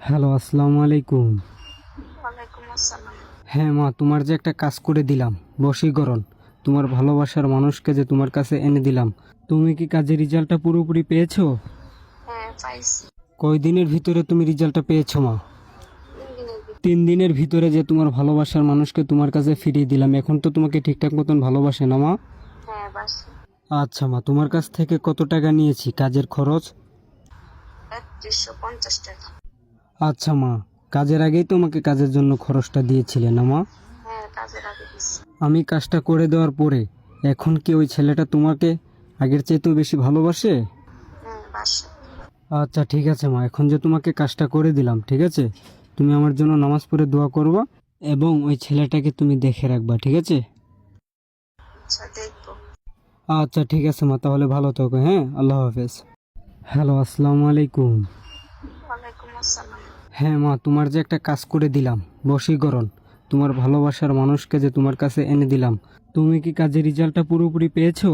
Hello, আসসালামু আলাইকুম। ওয়ালাইকুম আসসালাম। হ্যাঁ মা, তোমার যে একটা কাজ করে দিলাম, বশীকরণ, তোমার ভালোবাসার মানুষকে যে তোমার কাছে এনে দিলাম, তুমি কি কাজের রেজাল্টটা পুরোপুরি পেয়েছো? হ্যাঁ, পাইছি। কয় দিনের ভিতরে তুমি রেজাল্টটা পেয়েছো মা? 3 দিনের ভিতরে। 3 দিনের ভিতরে যে তোমার ভালোবাসার মানুষকে তোমার কাছে ফিরিয়ে দিলাম, এখন তো তোমাকে ঠিকঠাক মতন ভালোবাসে না মা? হ্যাঁ, বাসি। আচ্ছা মা, তোমার কাছ থেকে কত টাকা নিয়েছি কাজের খরচ? ৩৫০ টাকা। আচ্ছা মা, কাজের আগেই তোমাকে কাজের জন্য খরচটা দিয়েছিলে না মা? হ্যাঁ, কাজের আগে দিছি। আমি কাজটা করে দেওয়ার পরে এখন কি ওই ছেলেটা তোমাকে আগের চাইতেও বেশি ভালোবাসে? হ্যাঁ, বাসি। আচ্ছা ঠিক আছে মা, এখন যে তোমাকে কাজটা করে দিলাম, ঠিক আছে, তুমি আমার জন্য নামাজ পড়ে দোয়া করবা এবং ওই ছেলেটাকে তুমি দেখে রাখবা, ঠিক আছে? আচ্ছা, দেখবো। আচ্ছা ঠিক আছে মা, তাহলে ভালো থাকো। হ্যাঁ, আল্লাহ হাফেজ। হ্যালো, আসসালামু আলাইকুম। ওয়ালাইকুম আসসালাম। হ্যাঁ মা, তোমার যে একটা কাজ করে দিলাম, বশীকরণ, তোমার ভালোবাসার মানুষকে যে তোমার কাছে এনে দিলাম, তুমি কি কাজের রেজাল্টটা পুরোপুরি পেয়েছো?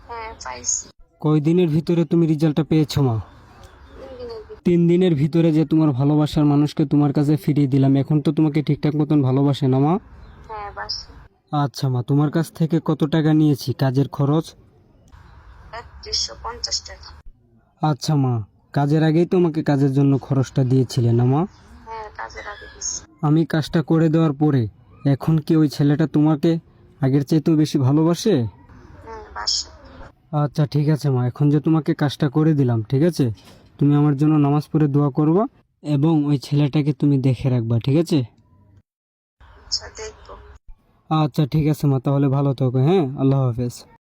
হ্যাঁ, পাইছি। কয় দিনের ভিতরে তুমি রেজাল্টটা পেয়েছো মা? 3 দিনের ভিতরে। 3 দিনের ভিতরে যে তোমার ভালোবাসার মানুষকে তোমার কাছে ফিরিয়ে দিলাম, এখন তো তোমাকে ঠিকঠাক মতন ভালোবাসে না মা? হ্যাঁ, বাসি। আচ্ছা মা, তোমার কাছ থেকে কত টাকা নিয়েছি কাজের খরচ? ৩৫০ টাকা। আচ্ছা মা, কাজের আগেই তোমাকে কাজের জন্য খরচটা দিয়েছিলে না মা? হ্যাঁ, কাজের আগে দিছি। আমি কাজটা করে দেওয়ার পরে এখন কি ওই ছেলেটা তোমাকে আগের চাইতেও বেশি ভালোবাসে? হ্যাঁ, বাসি। আচ্ছা ঠিক আছে মা, এখন যে তোমাকে কাজটা করে দিলাম, ঠিক আছে, তুমি আমার জন্য নামাজ পড়ে দোয়া করবা এবং ওই ছেলেটাকে তুমি দেখে রাখবা, ঠিক আছে? আচ্ছা, দেখবো। আচ্ছা ঠিক আছে মা, তাহলে ভালো থাকো। হ্যাঁ, আল্লাহ হাফেজ।